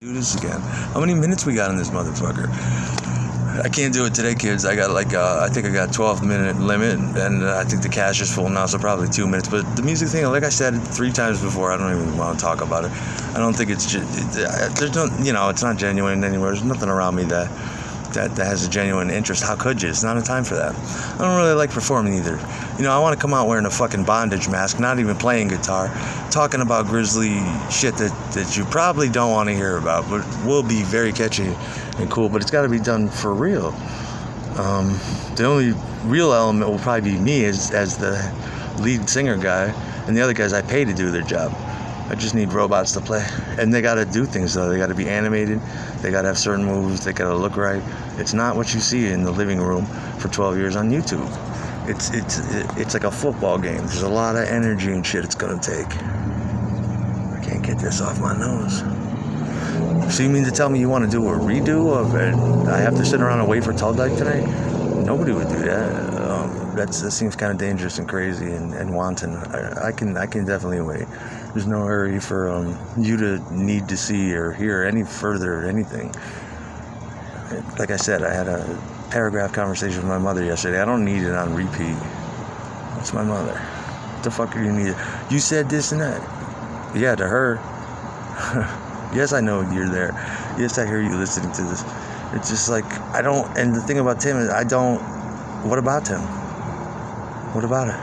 Do this again. How many minutes we got on this motherfucker? I can't do it today, kids. I got I think I got 12-minute limit, and I think the cache is full now, so probably 2 minutes. But the music thing, like I said 3 times before, I don't even want to talk about it. I don't think it's there's no, it's not genuine anywhere. There's nothing around me that has a genuine interest. How could you? It's not a time for that. I don't really like performing either. I want to come out wearing a fucking bondage mask, not even playing guitar, talking about grisly shit that you probably don't want to hear about, but will be very catchy and cool. But it's got to be done for real. The only real element will probably be me as the lead singer guy, and the other guys I pay to do their job. I just need robots to play. And they got to do things, though. They got to be animated. They got to have certain moves. They got to look right. It's not what you see in the living room for 12 years on YouTube. It's like a football game. There's a lot of energy and shit it's going to take. I can't get this off my nose. So you mean to tell me you want to do a redo of it? I have to sit around and wait for Tall Dyke tonight? Nobody would do that. That seems kind of dangerous and crazy and wanton. I can definitely wait. There's no hurry for you to need to see or hear any further anything. Like I said, I had a paragraph conversation with my mother yesterday. I don't need it on repeat. It's my mother. What the fuck are you need? You said this and that. Yeah, to her. Yes, I know you're there. Yes, I hear you listening to this. It's just like, I don't, and the thing about Tim is what about Tim? What about it?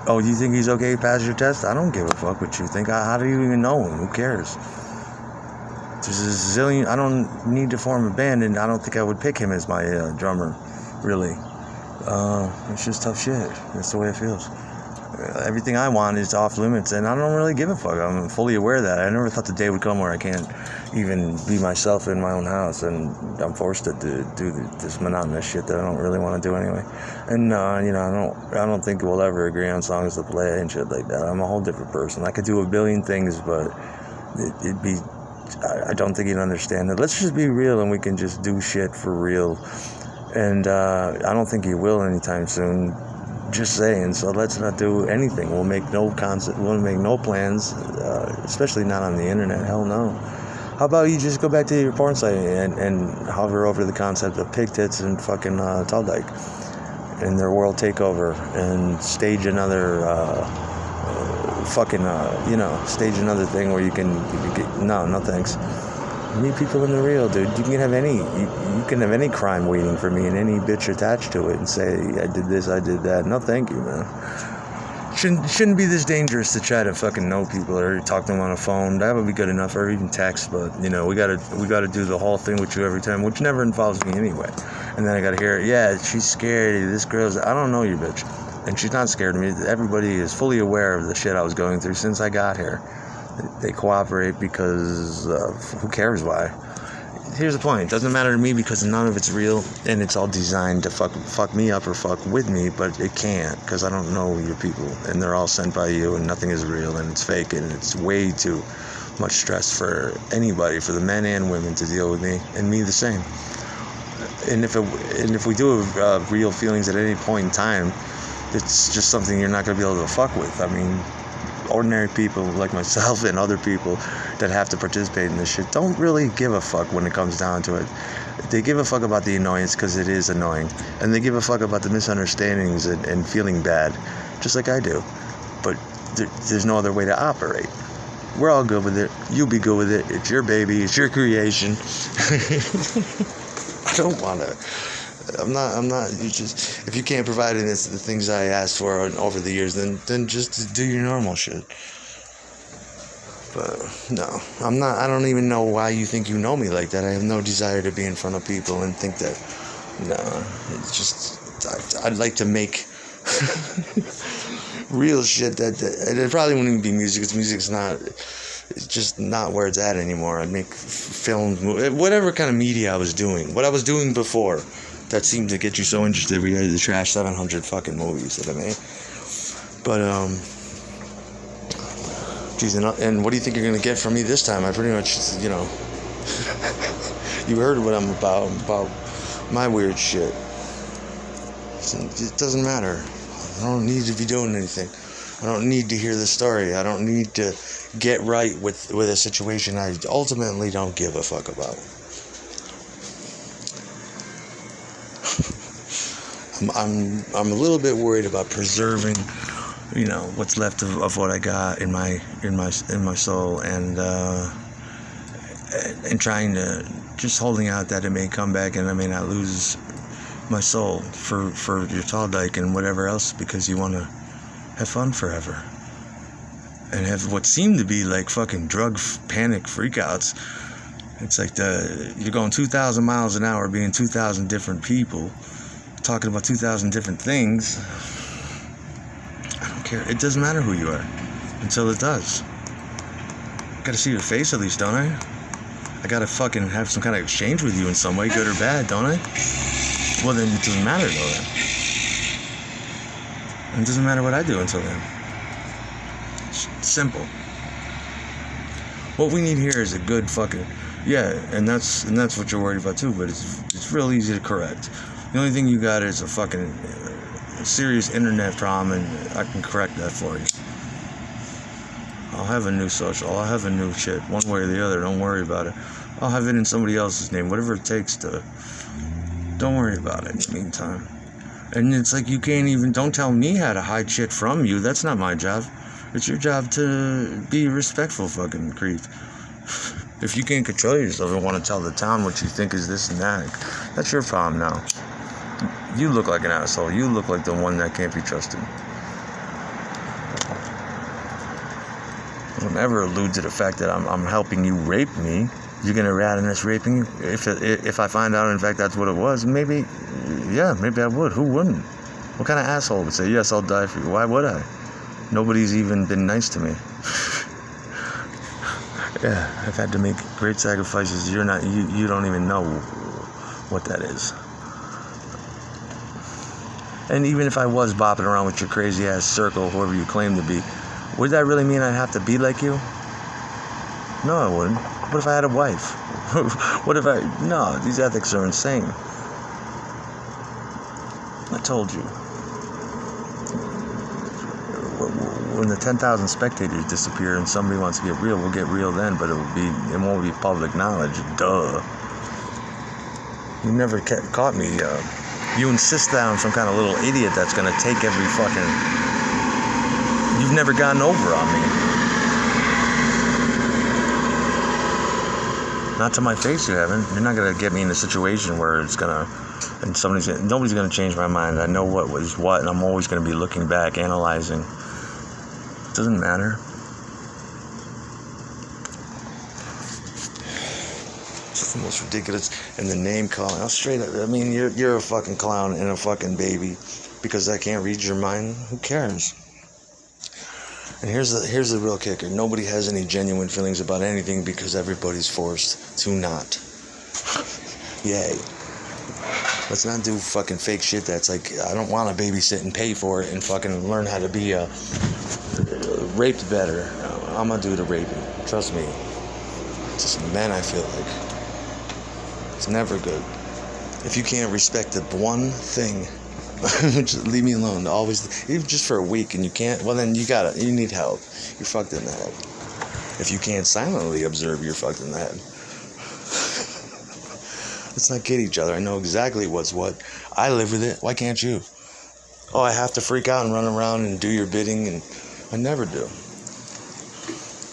Oh, you think he's okay to pass your test? I don't give a fuck what you think. How do you even know him? Who cares? There's a zillion. I don't need to form a band, and I don't think I would pick him as my drummer, really. It's just tough shit. That's the way it feels. Everything I want is off limits, and I don't really give a fuck. I'm fully aware of that. I never thought the day would come where I can't even be myself in my own house, and I'm forced to do this monotonous shit that I don't really want to do anyway. And I don't think we'll ever agree on songs to play and shit like that. I'm a whole different person. I could do a billion things, but it'd be. I don't think he'd understand it. Let's just be real, and we can just do shit for real. And I don't think he will anytime soon. Just saying. So let's not do anything. We'll make no concept. We'll make no plans, especially not on the internet. Hell no. How about you just go back to your porn site and hover over the concept of pig tits and fucking Tall Dyke and their world takeover and stage another stage another thing where you can get, no thanks. Meet people in the real, dude. You can have any crime waiting for me and any bitch attached to it and say, I did this, I did that. No, thank you, man. Shouldn't be this dangerous to try to fucking know people or talk to them on a phone. That would be good enough, or even text. But we gotta do the whole thing with you every time, which never involves me anyway. And then I gotta hear, yeah, she's scared. This girl's, I don't know you, bitch, and she's not scared of me. Everybody is fully aware of the shit I was going through since I got here. They cooperate because who cares why? Here's the point. It doesn't matter to me because none of it's real, and it's all designed to fuck me up or fuck with me, but it can't because I don't know your people, and they're all sent by you, and nothing is real, and it's fake, and it's way too much stress for anybody, for the men and women to deal with me, and me the same. And if we do have real feelings at any point in time, it's just something you're not going to be able to fuck with. I mean, ordinary people like myself and other people that have to participate in this shit don't really give a fuck when it comes down to it. They give a fuck about the annoyance because it is annoying, and they give a fuck about the misunderstandings and feeling bad, just like I do. But there's no other way to operate. We're all good with it. You'll be good with it. It's your baby. It's your creation. I don't want to. I'm not. You just, if you can't provide the things I asked for over the years, then just do your normal shit. But no, I'm not. I don't even know why you think you know me like that. I have no desire to be in front of people and think that. No, it's just I'd like to make real shit that it probably wouldn't even be music. Because music's not. It's just not where it's at anymore. I'd make films, whatever kind of media I was doing. What I was doing before. That seemed to get you so interested. We had to trash 700 fucking movies that I made. But, geez, and what do you think you're going to get from me this time? I pretty much, you heard what I'm about my weird shit. It doesn't matter. I don't need to be doing anything. I don't need to hear the story. I don't need to get right with a situation I ultimately don't give a fuck about. I'm a little bit worried about preserving, what's left of what I got in my soul, and trying to just holding out that it may come back and I may not lose my soul for your tall dyke and whatever else, because you want to have fun forever and have what seem to be like fucking drug panic freakouts. It's like you're going 2,000 miles an hour, being 2,000 different people, talking about 2,000 different things. I don't care. It doesn't matter who you are until it does. Gotta see your face at least, don't I? I gotta fucking have some kind of exchange with you in some way, good or bad, don't I? Well, then it doesn't matter though then. And it doesn't matter what I do until then. It's simple. What we need here is a good fucking, and that's what you're worried about too, but it's real easy to correct. The only thing you got is a fucking serious internet problem, and I can correct that for you. I'll have a new social. I'll have a new shit, one way or the other. Don't worry about it. I'll have it in somebody else's name, whatever it takes to. Don't worry about it in the meantime. And it's like don't tell me how to hide shit from you. That's not my job. It's your job to be a respectful fucking creep. If you can't control yourself and want to tell the town what you think is this and that, that's your problem now. You look like an asshole. You look like the one that can't be trusted. Don't ever allude to the fact that I'm helping you rape me. You're gonna rat in this raping? If I find out in fact that's what it was, maybe I would. Who wouldn't? What kind of asshole would say, yes, I'll die for you? Why would I? Nobody's even been nice to me. Yeah, I've had to make great sacrifices. You don't even know what that is. And even if I was bopping around with your crazy ass circle, whoever you claim to be, would that really mean I'd have to be like you? No, I wouldn't. What if I had a wife? No, these ethics are insane. I told you. When the 10,000 spectators disappear and somebody wants to get real, we'll get real then, but it won't be public knowledge. Duh. You never caught me. You insist that I'm some kind of little idiot that's going to take every fucking... You've never gotten over on me. Not to my face, you haven't. You're not going to get me in a situation where it's going to... And nobody's going to change my mind. I know what was what, and I'm always going to be looking back, analyzing. It doesn't matter. It's the most ridiculous. And the name calling. I'll straight up. I mean, you're a fucking clown and a fucking baby because I can't read your mind. Who cares? And here's the real kicker. Nobody has any genuine feelings about anything because everybody's forced to not. Yay. Let's not do fucking fake shit that's like, I don't want to babysit and pay for it and fucking learn how to be raped better. I'm gonna do the raping. Trust me. Just men, I feel like. It's never good. If you can't respect the one thing, just leave me alone. Always, even just for a week, and you can't, well then you need help. You're fucked in the head. If you can't silently observe, you're fucked in the head. Let's not kid each other. I know exactly what's what. I live with it. Why can't you? Oh, I have to freak out and run around and do your bidding, and I never do.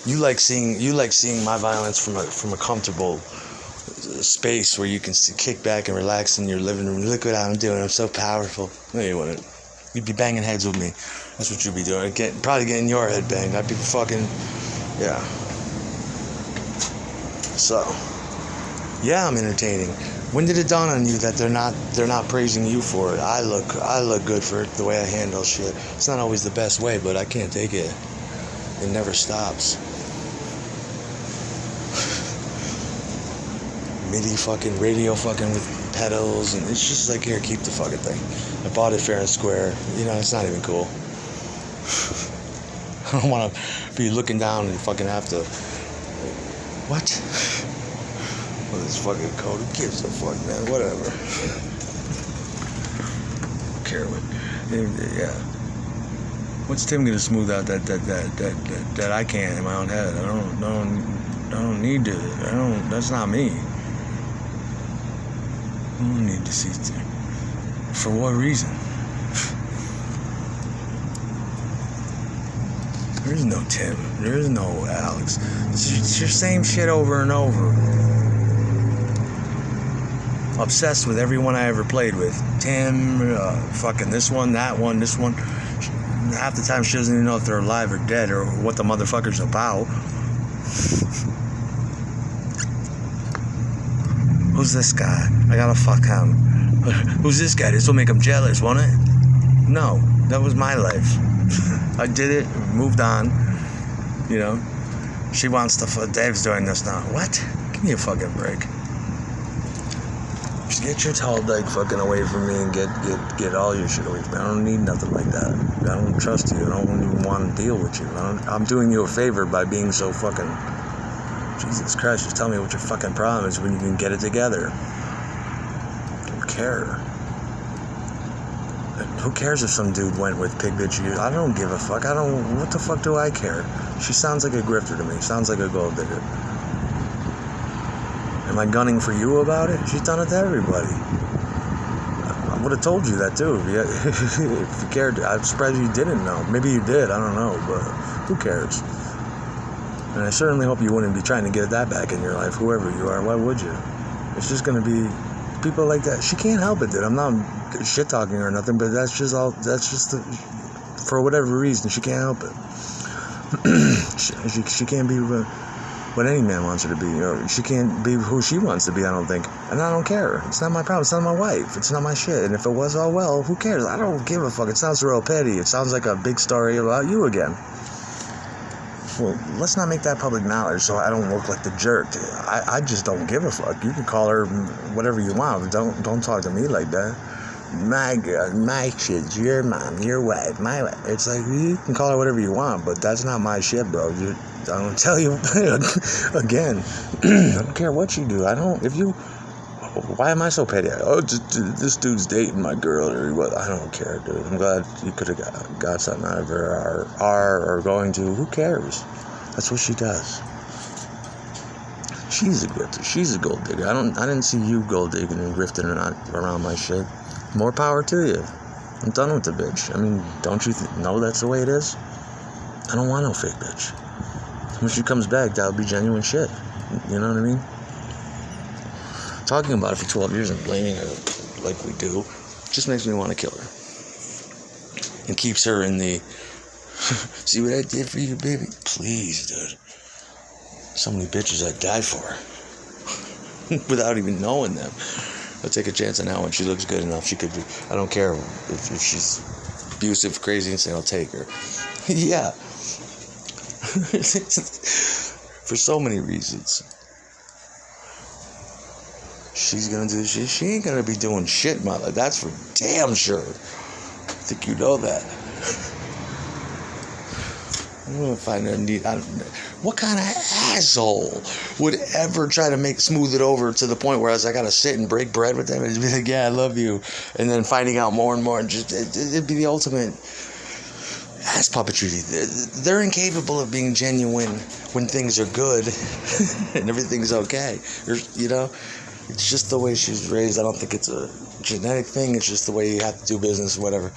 You like seeing my violence from a comfortable space where you can kick back and relax in your living room. Look what I'm doing. I'm so powerful. No, you wouldn't. You'd be banging heads with me. That's what you'd be doing. Probably getting your head banged. I'd be fucking, yeah. So, yeah, I'm entertaining. When did it dawn on you that they're not praising you for it? I look good for it, the way I handle shit. It's not always the best way, but I can't take it. It never stops. MIDI fucking radio fucking with pedals, and it's just like, here, keep the fucking thing. I bought it fair and square. It's not even cool. I don't want to be looking down and fucking have to. What? Well, this fucking code. Who gives a fuck, man? Whatever. Don't care what. Yeah. What's Tim gonna smooth out that I can't in my own head? I don't need to. That's not me. I don't need to see Tim. For what reason? There is no Tim. There is no Alex. It's your same shit over and over. Obsessed with everyone I ever played with. Tim, fucking this one, that one, this one. Half the time she doesn't even know if they're alive or dead or what the motherfucker's about. Who's this guy? I gotta fuck him. Who's this guy? This will make him jealous, won't it? No, that was my life. I did it, moved on. You know, she wants to. Dave's doing this now. What? Give me a fucking break. Just get your towel dyke fucking away from me and get all your shit away from me. I don't need nothing like that. I don't trust you. I don't even want to deal with you. I'm doing you a favor by being so fucking. Jesus Christ, just tell me what your fucking problem is when you can get it together. Don't care. Who cares if some dude went with Pig Bitch? I don't give a fuck. What the fuck do I care? She sounds like a grifter to me. Sounds like a gold digger. Am I gunning for you about it? She's done it to everybody. I would have told you that too. If you cared. I'm surprised you didn't know. Maybe you did. I don't know. But who cares? And I certainly hope you wouldn't be trying to get that back in your life, whoever you are. Why would you? It's just going to be people like that. She can't help it, dude. I'm not shit talking or nothing, but that's just for whatever reason, she can't help it. She can't be what any man wants her to be, or she can't be who she wants to be, I don't think. And I don't care. It's not my problem. It's not my wife. It's not my shit. And if it was, oh well, who cares? I don't give a fuck. It sounds real petty. It sounds like a big story about you again. Well, let's not make that public knowledge so I don't look like the jerk. I just don't give a fuck. You can call her whatever you want, but don't talk to me like that. My girl, my shit, your mom, your wife, my wife. It's like, you can call her whatever you want, but that's not my shit, bro. I'm gonna tell you again. I don't care what you do. Why am I so petty? Oh, this dude's dating my girl or what? I don't care, dude. I'm glad you could have got something out of her or going to. Who cares? That's what she does. She's a grifter. She's a gold digger. I didn't see you gold digging and grifting around my shit. More power to you. I'm done with the bitch. I mean, don't you know that's the way it is? I don't want no fake bitch. When she comes back, that'll be genuine shit. You know what I mean? Talking about it for 12 years and blaming her like we do just makes me want to kill her. And keeps her in the, see what I did for you, baby? Please, dude. So many bitches I'd die for. Without even knowing them. I'll take a chance on that one. She looks good enough. She could be, I don't care if she's abusive, crazy, and say I'll take her. Yeah. For so many reasons. She's gonna do shit. She ain't gonna be doing shit, mother. That's for damn sure. I think you know that. I'm gonna find a need. What kind of asshole would ever try to smooth it over to the point where I gotta sit and break bread with them and be like, yeah, I love you, and then finding out more and more, and just it'd be the ultimate ass puppetry. They're incapable of being genuine when things are good and everything's okay. You know. It's just the way she's raised. I don't think it's a genetic thing. It's just the way you have to do business, whatever.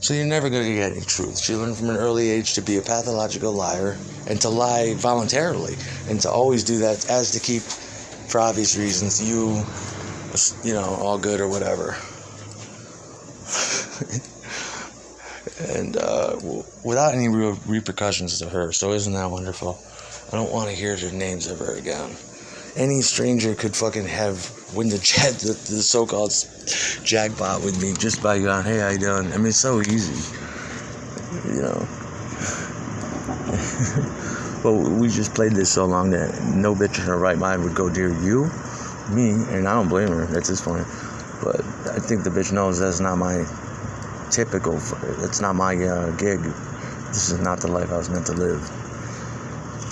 So you're never going to get any truth. She learned from an early age to be a pathological liar and to lie voluntarily and to always do that as to keep, for obvious reasons, you know, all good or whatever. And without any real repercussions to her. So isn't that wonderful? I don't want to hear their names ever again. Any stranger could fucking win the so-called jackpot with me just by going, hey, how you doing? I mean, it's so easy, you know. Well, we just played this so long that no bitch in her right mind would go near you, me, and I don't blame her at this point. But I think the bitch knows that's not my typical, it's not my gig. This is not the life I was meant to live.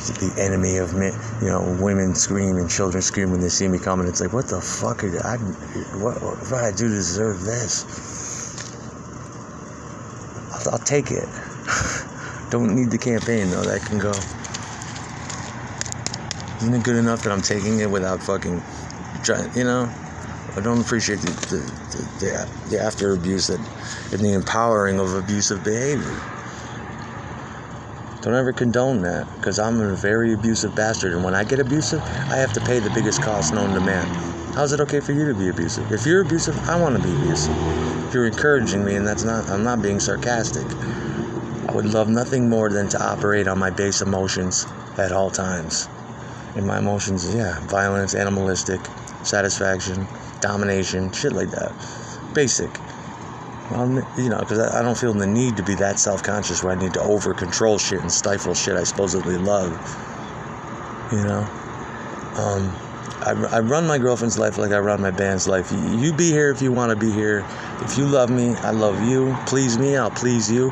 The enemy of me, you know, women scream and children scream when they see me coming. It's like, what the fuck? What did I do to deserve this? I'll take it. Don't need the campaign, though. That can go. Isn't it good enough that I'm taking it without fucking trying, you know? I don't appreciate the after abuse and the empowering of abusive behavior. Don't ever condone that, because I'm a very abusive bastard, and when I get abusive, I have to pay the biggest cost known to man. How's it okay for you to be abusive? If you're abusive, I want to be abusive. If you're encouraging me, and I'm not being sarcastic. I would love nothing more than to operate on my base emotions at all times. And my emotions, violence, animalistic, satisfaction, domination, shit like that. Basic. Because I don't feel the need to be that self-conscious where I need to over-control shit and stifle shit I supposedly love. I run my girlfriend's life like I run my band's life. You be here if you want to be here. If you love me, I love you. Please me, I'll please you.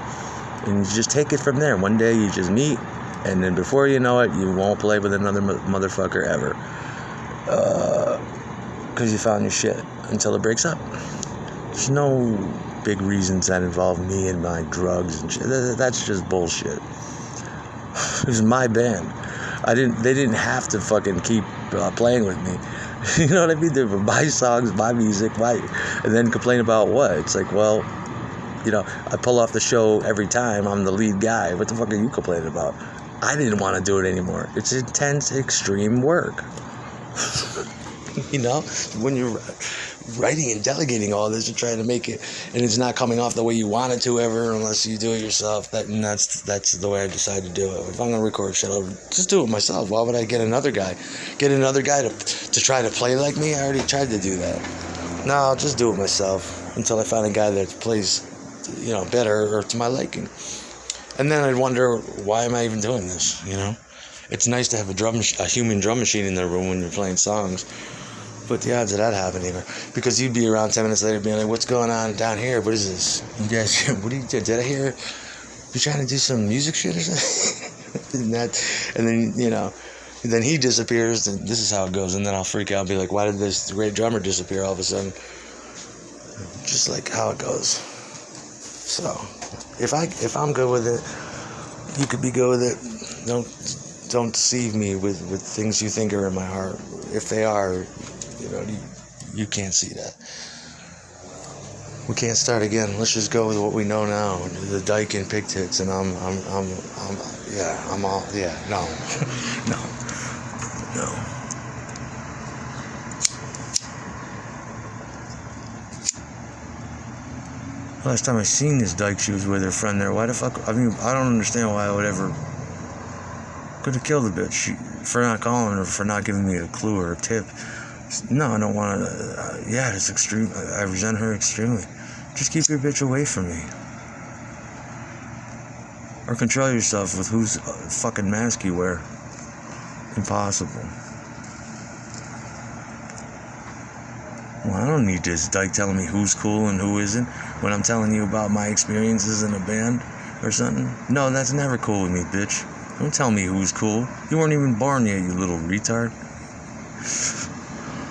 And you just take it from there. One day you just meet, and then before you know it, you won't play with another motherfucker ever. Because you found your shit until it breaks up. There's no big reasons that involve me and my drugs and shit. That's just bullshit. It was my band. They didn't have to fucking keep playing with me. You know what I mean? They would buy songs, buy music, and then complain about what? It's like, well, I pull off the show every time. I'm the lead guy. What the fuck are you complaining about? I didn't want to do it anymore. It's intense, extreme work. When you're writing and delegating all this and trying to make it, and it's not coming off the way you want it to ever, unless you do it yourself. That's the way I decide to do it. If I'm gonna record shit, I'll just do it myself. Why would I get another guy to try to play like me? I already tried to do that. No, I'll just do it myself until I find a guy that plays, better or to my liking. And then I'd wonder, why am I even doing this? It's nice to have a human drum machine in the room when you're playing songs. But the odds of that happening because you'd be around 10 minutes later being like, what's going on down here? What is this? You guys, what are you doing? Did I hear you trying to do some music shit or something? and then he disappears, and this is how it goes. And then I'll freak out and be like, why did this great drummer disappear all of a sudden? Just like how it goes. So, if I'm good with it, you could be good with it. Don't deceive me with things you think are in my heart. If they are, you can't see that. We can't start again. Let's just go with what we know now. The dyke and pig tits, and I'm all, no. No. Last time I seen this dyke, she was with her friend there. Why the fuck? I don't understand why I would ever. Could have killed the bitch for not calling her, for not giving me a clue or a tip. No, I don't want to. It's extreme. I resent her extremely. Just keep your bitch away from me. Or control yourself with whose fucking mask you wear. Impossible. Well, I don't need this dyke telling me who's cool and who isn't when I'm telling you about my experiences in a band or something. No, that's never cool with me, bitch. Don't tell me who's cool. You weren't even born yet, you little retard.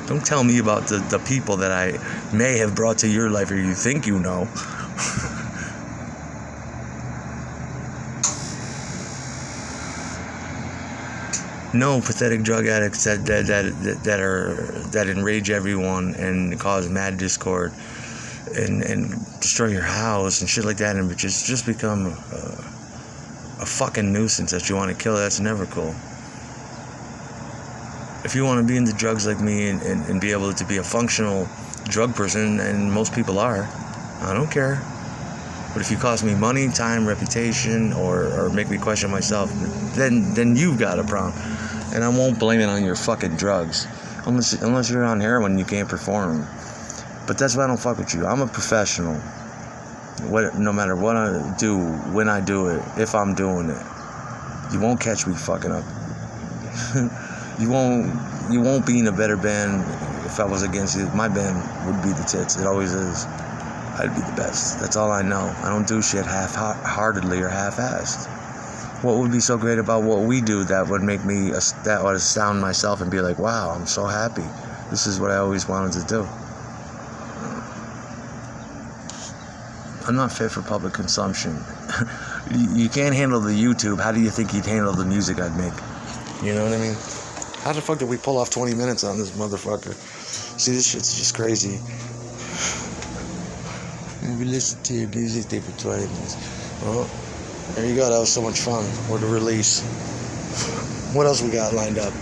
Don't tell me about the people that I may have brought to your life or you think you know. No, pathetic drug addicts that enrage everyone and cause mad discord and destroy your house and shit like that, and just become a fucking nuisance that you want to kill. That's never cool. If you want to be into drugs like me and be able to be a functional drug person, and most people are, I don't care. But if you cost me money, time, reputation, or make me question myself, then you've got a problem. And I won't blame it on your fucking drugs. Unless you're on heroin, you can't perform. But that's why I don't fuck with you. I'm a professional. No matter what I do, when I do it, if I'm doing it, you won't catch me fucking up. You won't be in a better band if I was against you. My band would be the tits. It always is. I'd be the best. That's all I know. I don't do shit half-heartedly or half-assed. What would be so great about what we do that would make me, that would astound myself and be like, wow, I'm so happy. This is what I always wanted to do. I'm not fit for public consumption. you can't handle the YouTube. How do you think you'd handle the music I'd make? You know what I mean? How the fuck did we pull off 20 minutes on this motherfucker? See, this shit's just crazy. Maybe listen to your music tape for 20 minutes. Well, there you go. That was so much fun. Or the release. What else we got lined up?